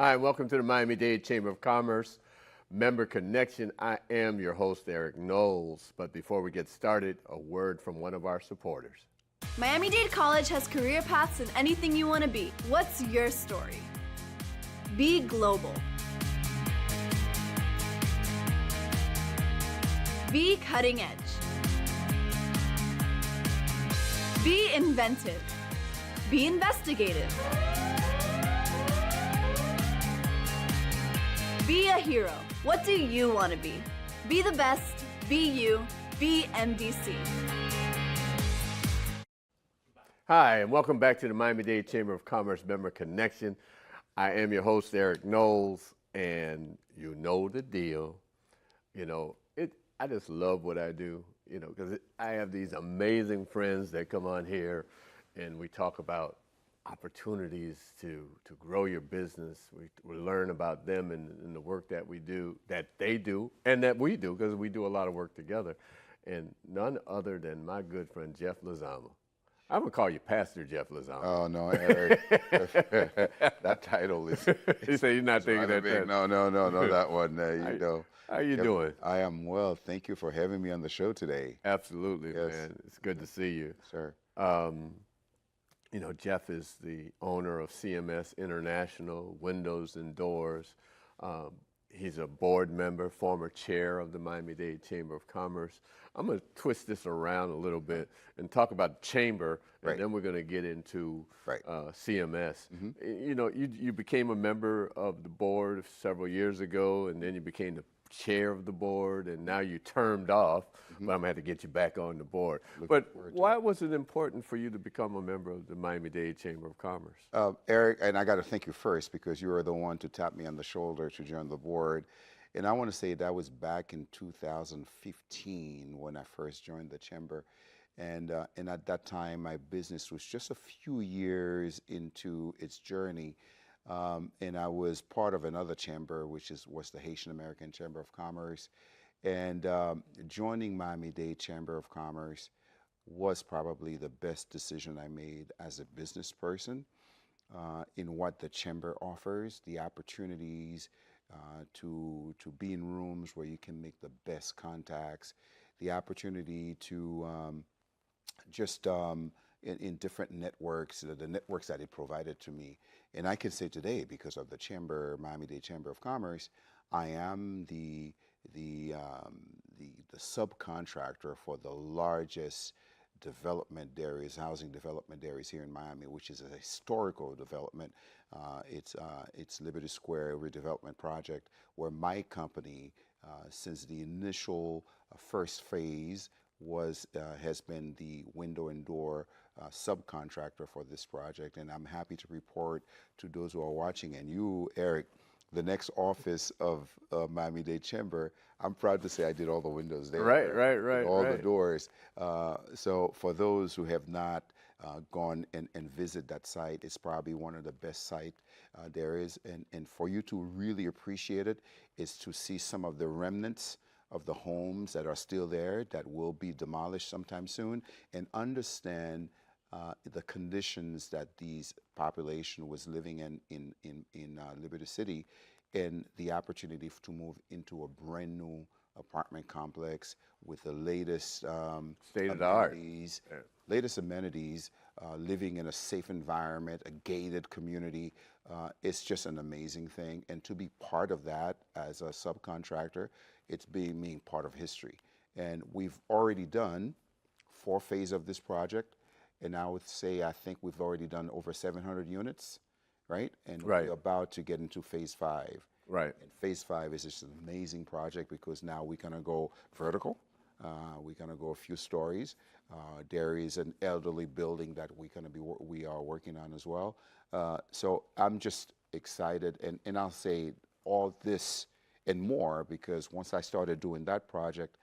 Hi, and welcome to the Miami-Dade Chamber of Commerce Member Connection. I am your host, Eric Knowles. But before we get started, a word from one of our supporters. Miami-Dade College has career paths in anything you want to be. What's your story? Be global. Be cutting edge. Be inventive. Be investigative. Be a hero. What do you want to be? Be the best. Be you. Be MDC. Hi, and welcome back to the Miami-Dade Chamber of Commerce Member Connection. I am your host, Eric Knowles, and you know the deal. I just love what I do, because I have these amazing friends that come on here, and we talk about opportunities to grow your business. We learn about them and the work that we do, that they do, and that we do, because we do a lot of work together. And none other than my good friend, Jeff Lozama. I'm going to call you Pastor Jeff Lozama. Oh, no, Eric. That title is... You say you're not thinking that. No, that one. How you doing? I am well. Thank you for having me on the show today. Absolutely, Yes. man. It's good to see you. Sir. Jeff is the owner of CMS International, Windows and Doors. He's a board member, former chair of the Miami-Dade Chamber of Commerce. I'm going to twist this around a little bit and talk about the chamber, and Right. then we're going to get into Right. CMS. You became a member of the board several years ago, and then you became the chair of the board, and now you termed off, but I'm going to have to get you back on the board. But why was it important for you to become a member of the Miami-Dade Chamber of Commerce? Eric, and I got to thank you first because you were the one to tap me on the shoulder to join the board. And I want to say that was back in 2015 when I first joined the chamber. And at that time, my business was just a few years into its journey. And I was part of another chamber, which was the Haitian American Chamber of Commerce. And joining Miami-Dade Chamber of Commerce was probably the best decision I made as a business person in what the chamber offers, the opportunities to be in rooms where you can make the best contacts, the opportunity to in different networks, the networks that it provided to me. And I can say today, because of the chamber, Miami-Dade Chamber of Commerce, I am the subcontractor for the largest development areas, housing development areas here in Miami, which is a historical development. It's Liberty Square redevelopment project, where my company, since the initial first phase, has been the window and door subcontractor for this project. And I'm happy to report to those who are watching, and you, Eric, the next office of Miami-Dade Chamber, I'm proud to say I did all the windows there. Right. All the doors. So for those who have not gone and visit that site, it's probably one of the best sites there is. And for you to really appreciate it is to see some of the remnants of the homes that are still there that will be demolished sometime soon, and understand the conditions that these population was living in Liberty City, and the opportunity to move into a brand new apartment complex with the latest State of the art. Latest amenities, living in a safe environment, a gated community. It's just an amazing thing. And to be part of that as a subcontractor, it's being part of history. And we've already done 4 phases of this project. And I would say, I think we've already done over 700 units, right? And we're about to get into phase 5. Right. And phase 5 is just an amazing project because now we're going to go vertical. We're going to go a few stories. There is an elderly building that we are working on as well. So I'm just excited, and I'll say all this and more because once I started doing that project,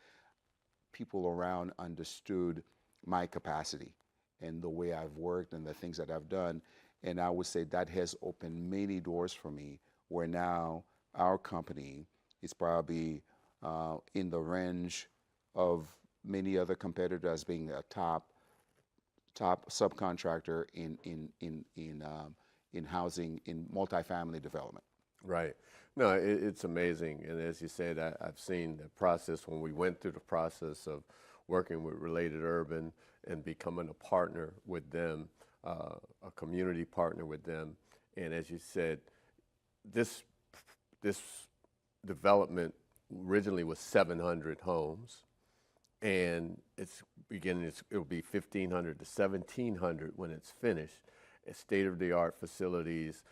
people around understood my capacity and the way I've worked and the things that I've done. And I would say that has opened many doors for me, where now our company is probably in the range of many other competitors as being a top subcontractor in housing, in multifamily development. Right. No, it's amazing. And as you said, I've seen the process when we went through the process of working with Related Urban and becoming a partner with them, a community partner with them. And as you said, this this development originally was 700 homes, and it'll be 1,500 to 1,700 when it's finished. It's state-of-the-art facilities,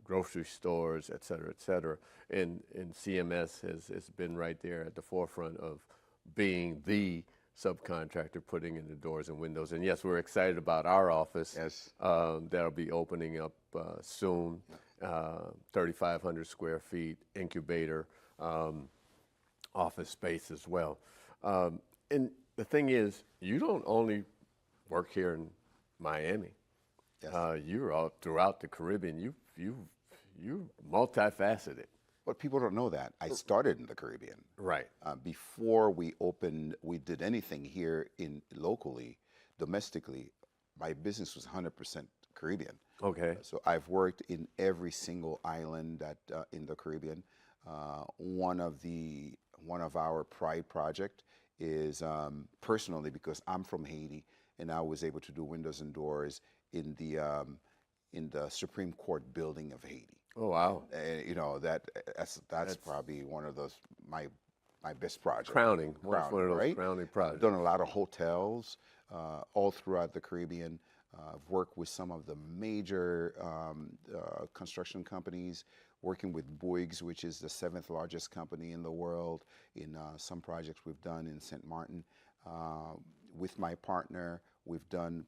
grocery stores, et cetera, et cetera. And CMS has been right there at the forefront of being the subcontractor putting in the doors and windows. And yes, we're excited about our office. Yes. That'll be opening up soon, 3,500 square feet, incubator, office space as well. And the thing is, you don't only work here in Miami. Yes. You're all throughout the Caribbean. You're multifaceted. But people don't know that. I started in the Caribbean. Right. Before we did anything here locally, domestically, my business was 100% Caribbean. Okay. So I've worked in every single island that in the Caribbean. One of our pride project is personally because I'm from Haiti, and I was able to do windows and doors in the Supreme Court building of Haiti. Oh wow. You know that's probably one of those my best projects. Crowning. One of those right? crowning I've projects. done a lot of hotels all throughout the Caribbean. I've worked with some of the major construction companies, working with Bouygues, which is the 7th largest company in the world, in some projects we've done in St. Martin. With my partner, we've done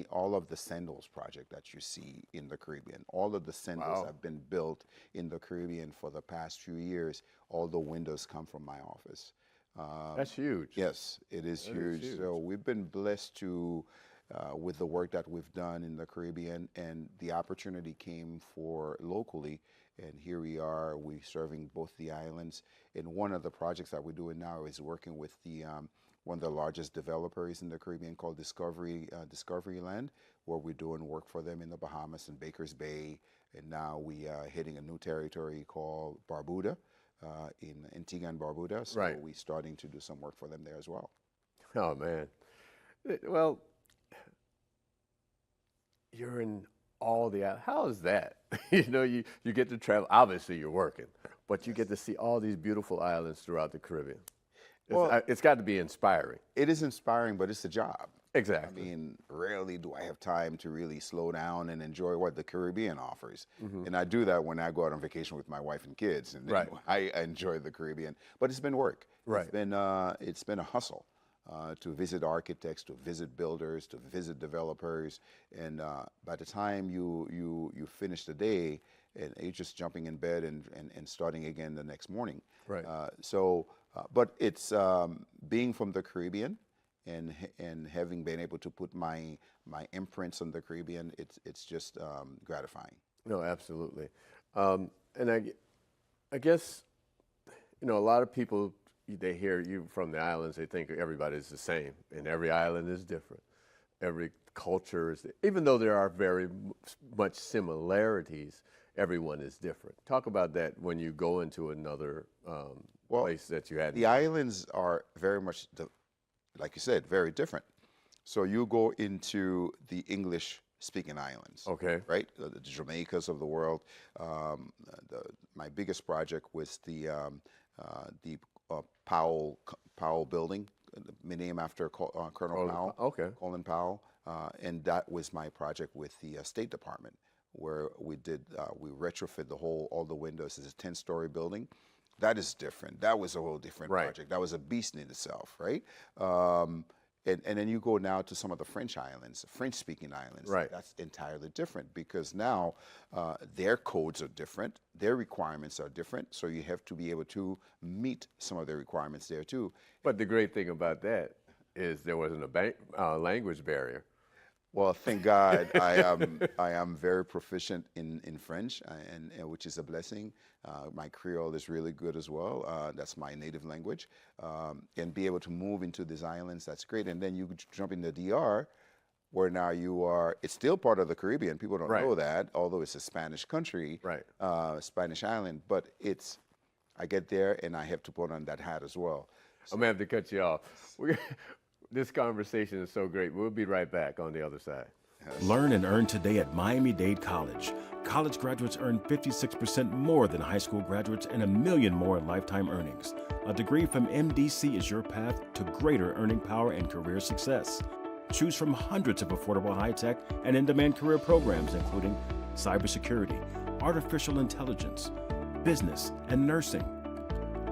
all of the Sandals project that you see in the Caribbean. All of the Sandals have been built in the Caribbean for the past few years. All the windows come from my office. That's huge. Yes, it is huge. So we've been blessed with the work that we've done in the Caribbean, and the opportunity came for locally, and here we are, we're serving both the islands. And one of the projects that we're doing now is working with one of the largest developers in the Caribbean called Discovery Land, where we're doing work for them in the Bahamas and Baker's Bay, and now we are hitting a new territory called Barbuda, in Antigua and Barbuda. So Right. we're starting to do some work for them there as well. Oh man. Well, you're in all the how is that? You get to travel. Obviously, you're working, but you get to see all these beautiful islands throughout the Caribbean. It's got to be inspiring. It is inspiring, but it's a job. Exactly. I mean, rarely do I have time to really slow down and enjoy what the Caribbean offers. And I do that when I go out on vacation with my wife and kids, and then Right. I enjoy the Caribbean. But it's been work. Right. It's been a hustle to visit architects, to visit builders, to visit developers, and by the time you finish the day, and you're just jumping in bed and starting again the next morning. Right. But it's being from the Caribbean and having been able to put my imprints on the Caribbean, it's just gratifying. No, absolutely. And I guess, a lot of people, they hear you from the islands, they think everybody's the same, and every island is different. Every culture is, even though there are very much similarities, everyone is different. Talk about that when you go into another place that you had. The islands are very much, like you said, very different. So you go into the English-speaking islands. Okay. Right? The Jamaicas of the world. My biggest project was the Powell building, named after Colonel Powell. Okay. Colin Powell. And that was my project with the State Department, where we retrofit all the windows. It's a 10-story building. That is different. That was a whole different project. That was a beast in itself, right? And then you go now to some of the French islands, French-speaking islands. Right. That's entirely different because now their codes are different, their requirements are different, so you have to be able to meet some of their requirements there too. But the great thing about that is there wasn't a language barrier. Well, thank God, I am very proficient in French, and which is a blessing. My Creole is really good as well. That's my native language, and be able to move into these islands, that's great. And then you jump in the DR, where now you are, it's still part of the Caribbean. People don't Right. know that, although it's a Spanish country, Right. Spanish island, but I get there and I have to put on that hat as well. I'm gonna have to cut you off. This conversation is so great. We'll be right back on the other side. Learn and earn today at Miami-Dade College. College graduates earn 56% more than high school graduates and $1 million more in lifetime earnings. A degree from MDC is your path to greater earning power and career success. Choose from hundreds of affordable high-tech and in-demand career programs, including cybersecurity, artificial intelligence, business, and nursing.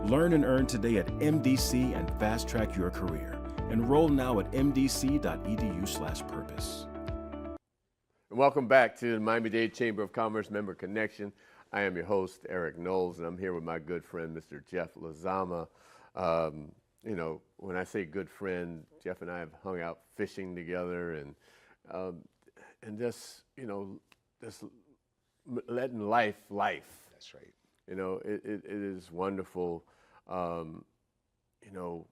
Learn and earn today at MDC and fast-track your career. Enroll now at mdc.edu/purpose. Welcome back to the Miami-Dade Chamber of Commerce Member Connection. I am your host, Eric Knowles, and I'm here with my good friend, Mr. Jeff Lozama. You know, when I say good friend, Jeff and I have hung out fishing together and just, you know, just letting life. That's right. You know, it is wonderful. You know,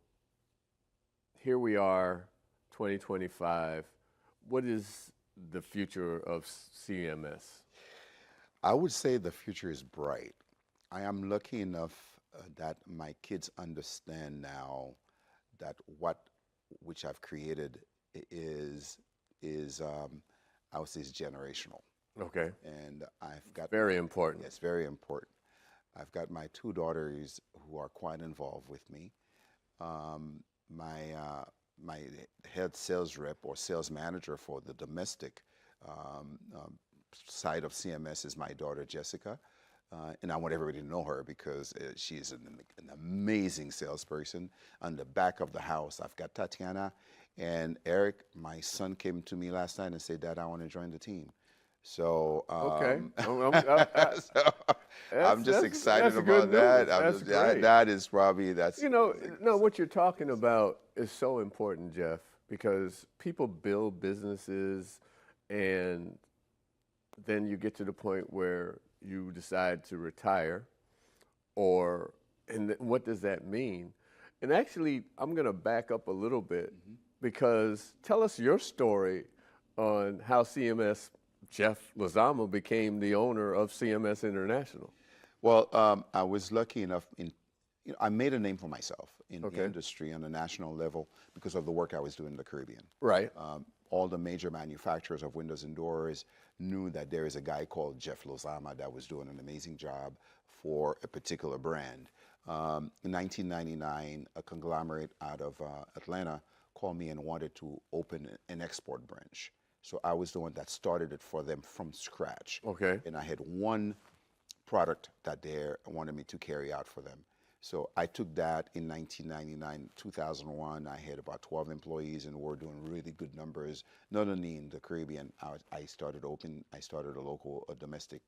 here we are, 2025. What is the future of CMS? I would say the future is bright. I am lucky enough that my kids understand now that which I've created is I would say is generational. Okay. And I've got Very important. Yes, very important. I've got my two daughters who are quite involved with me. My head sales rep or sales manager for the domestic side of CMS is my daughter Jessica, and I want everybody to know her because she is an amazing salesperson. On the back of the house, I've got Tatiana and Eric. My son came to me last night and said, "Dad, I want to join the team." So Okay. I'm just excited that's good about that. news. That's great. That is probably You know, no, what you're talking about is so important, Jeff, because people build businesses and then you get to the point where you decide to retire, and what does that mean? And actually, I'm going to back up a little bit because tell us your story on how CMS, Jeff Lozama, became the owner of CMS International. Well, I was lucky enough I made a name for myself in the Okay. industry on a national level because of the work I was doing in the Caribbean. Right. All the major manufacturers of windows and doors knew that there is a guy called Jeff Lozama that was doing an amazing job for a particular brand. In 1999, a conglomerate out of Atlanta called me and wanted to open an export branch. So I was the one that started it for them from scratch. Okay. And I had one product that they wanted me to carry out for them. So I took that in 1999, 2001. I had about 12 employees and we're doing really good numbers, not only in the Caribbean. I started a local, domestic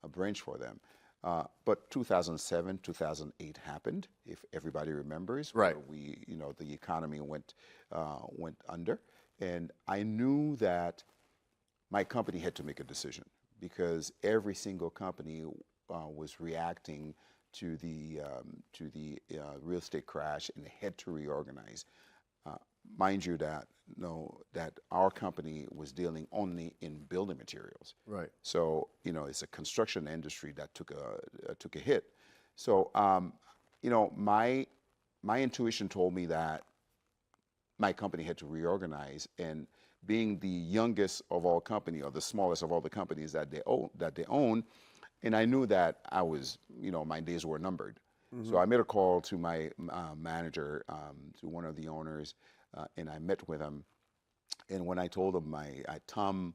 branch for them. But 2007, 2008 happened, if everybody remembers. Right. Where the economy went under. And I knew that my company had to make a decision because every single company was reacting to the real estate crash and had to reorganize. Mind you that our company was dealing only in building materials. Right. So it's a construction industry that took a hit. So my intuition told me that my company had to reorganize, and being the youngest of all company or the smallest of all the companies that they own, and I knew that I was, my days were numbered. Mm-hmm. So I made a call to my manager, to one of the owners, and I met with him. And when I told him Tom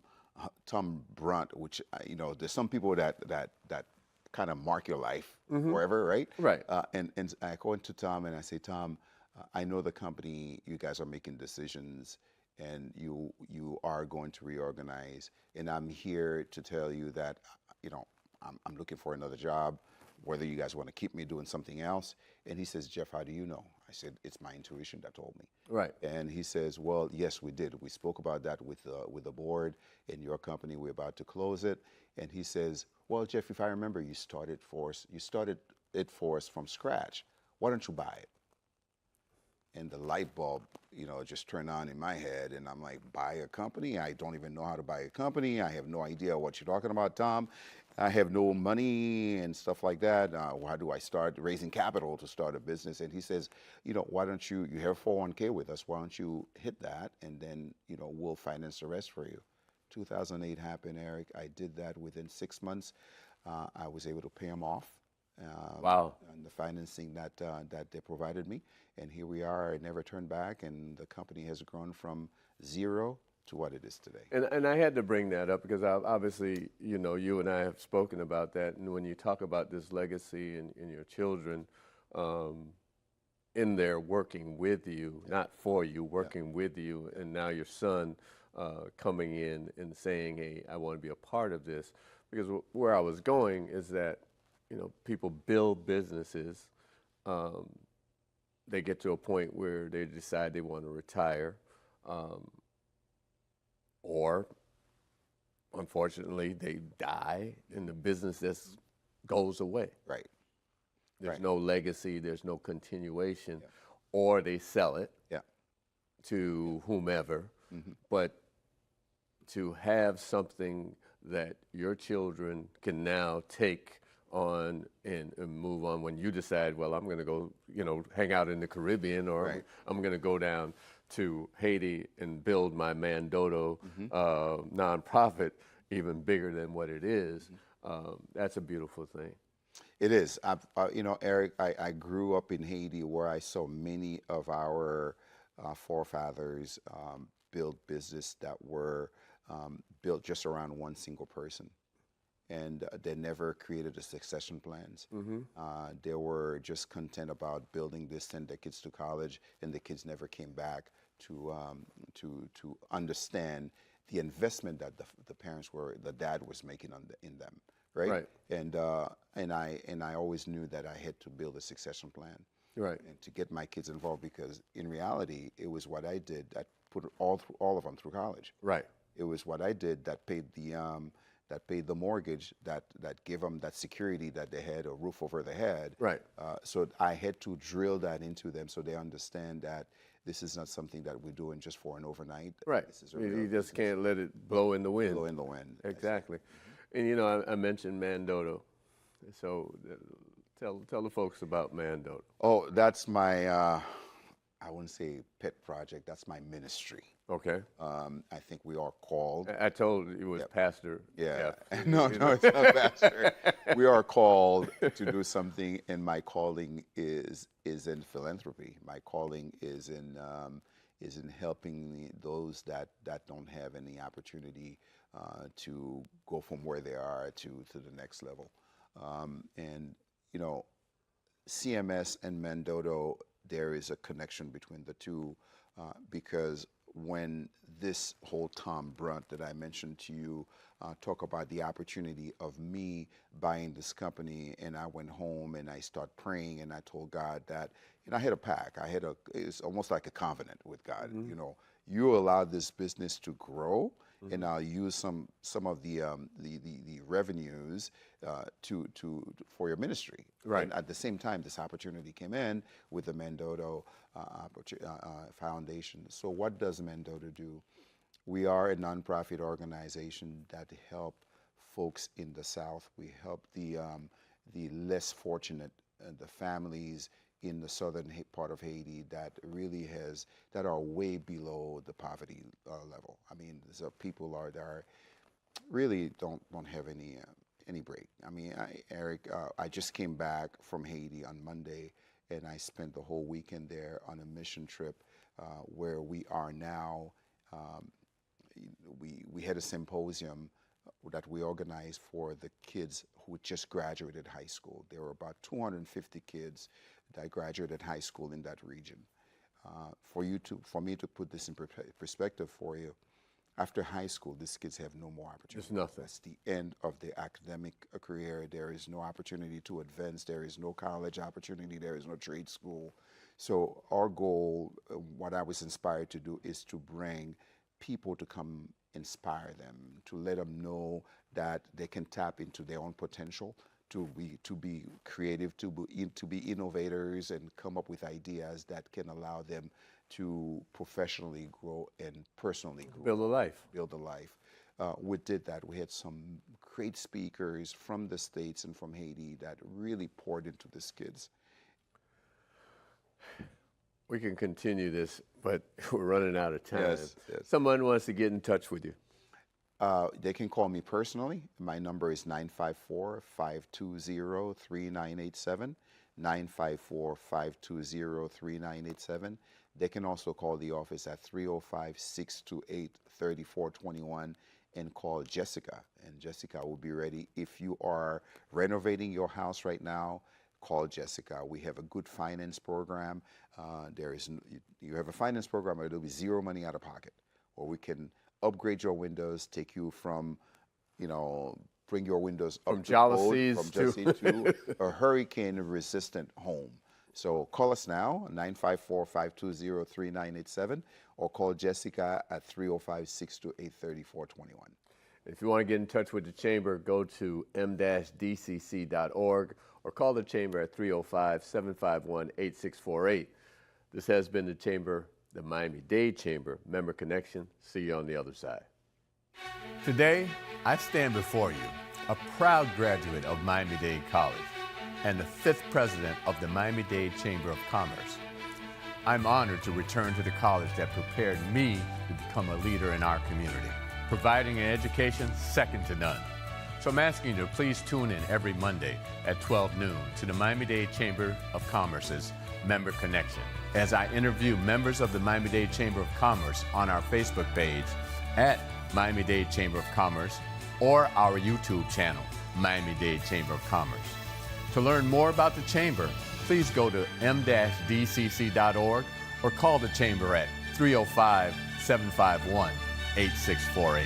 Brunt, which there's some people that kind of mark your life forever, right? Right. And I go into Tom and I say, Tom, I know the company, you guys are making decisions and you are going to reorganize. And I'm here to tell you that, I'm looking for another job, whether you guys want to keep me doing something else. And he says, Jeff, how do you know? I said, it's my intuition that told me. Right. And he says, well, yes, we did. We spoke about that with the board in your company. We're about to close it. And he says, well, Jeff, if I remember, you started it for us from scratch. Why don't you buy it? and the light bulb, just turned on in my head, and I'm like, buy a company? I don't even know how to buy a company. I have no idea what you're talking about, Tom. I have no money and stuff like that. How do I start raising capital to start a business? And he says, why don't you have 401k with us? Why don't you hit that, and then, we'll finance the rest for you. 2008 happened, Eric. I did that within 6 months. I was able to pay him off. Wow. And the financing that they provided me, and here we are. I never turned back, and the company has grown from zero to what it is today. And I had to bring that up because obviously, you and I have spoken about that. And when you talk about this legacy and your children in there working with you, not for you, working with you, and now your son coming in and saying, hey, I want to be a part of this. Because where I was going is that, people build businesses. They get to a point where they decide they want to retire. Or, unfortunately, they die and the business just goes away. Right. There's Right. no legacy, there's no continuation. Yeah. Or they sell it Yeah. to whomever. Mm-hmm. But to have something that your children can now take on and move on when you decide, well, I'm going to go, hang out in the Caribbean, or Right. I'm going to go down to Haiti and build my Mandoto nonprofit even bigger than what it is. That's a beautiful thing. It is. Eric, I grew up in Haiti where I saw many of our forefathers build business that were built just around one single person. And they never created a succession plans. They were just content about building this, send their kids to college, and the kids never came back to understand the investment that the dad was making in them, right? Right. And I always knew that I had to build a succession plan, Right. and to get my kids involved, because in reality, it was what I did that put all of them through college. Right. It was what I did that paid the mortgage, that gave them that security that they had, a roof over their head. Right. So I had to drill that into them so they understand that this is not something that we're doing just for an overnight. Right. This is a You real just business. can't let it blow in the wind. Blow in the wind. Exactly. And I mentioned Mandoto. So tell the folks about Mandoto. Oh, that's my, I wouldn't say pet project, that's my ministry. Okay. I think we are called. I told you it was Pastor. Yeah. F. No, it's not pastor. We are called to do something, and my calling is in philanthropy. My calling is in helping those that don't have any opportunity to go from where they are to the next level. And CMS and Mandoto, there is a connection between the two, because when this whole Tom Brunt that I mentioned to you talk about the opportunity of me buying this company, and I went home and I started praying, and I told God that, I had a pact. It's almost like a covenant with God. You allow this business to grow, and I'll use some of the revenues for your ministry. Right. And at the same time, this opportunity came in with the Mandoto Foundation. So what does Mandoto do? We are a nonprofit organization that help folks in the South. We help the less fortunate, the families in the southern part of Haiti that are way below the poverty level. I mean, so people that are really don't have any break. I mean, Eric, I just came back from Haiti on Monday, and I spent the whole weekend there on a mission trip where we are now. We had a symposium that we organized for the kids who just graduated high school. There were about 250 kids that graduated high school in that region. For me to put this in perspective for you, after high school, these kids have no more opportunity. There's nothing. That's the end of the academic career. There is no opportunity to advance. There is no college opportunity. There is no trade school. So our goal, what I was inspired to do, is to bring people to come inspire them, to let them know that they can tap into their own potential, to be creative, to be innovators, and come up with ideas that can allow them to professionally grow and personally grow. Build a life. Build a life. We did that. We had some great speakers from the States and from Haiti that really poured into these kids. We can continue this, but we're running out of time. Yes. Someone wants to get in touch with you. They can call me personally. My number is 954-520-3987, 954-520-3987. They can also call the office at 305-628-3421 and call Jessica, and Jessica will be ready. If you are renovating your house right now, call Jessica. We have a good finance program. You have a finance program where there'll be zero money out of pocket, or we can upgrade your windows, take you from, bring your windows up from to code, jealousy to a hurricane-resistant home. So call us now, 954-520-3987, or call Jessica at 305-628-3421. If you want to get in touch with the Chamber, go to m-dcc.org or call the Chamber at 305-751-8648. This has been the Chamber, the Miami-Dade Chamber, Member Connection. See you on the other side. Today, I stand before you, a proud graduate of Miami-Dade College and the 5th president of the Miami-Dade Chamber of Commerce. I'm honored to return to the college that prepared me to become a leader in our community, providing an education second to none. So I'm asking you to please tune in every Monday at 12 noon to the Miami-Dade Chamber of Commerce's Member Connection as I interview members of the Miami-Dade Chamber of Commerce on our Facebook page at Miami-Dade Chamber of Commerce or our YouTube channel, Miami-Dade Chamber of Commerce. To learn more about the Chamber, please go to m-dcc.org or call the Chamber at 305-751-8648.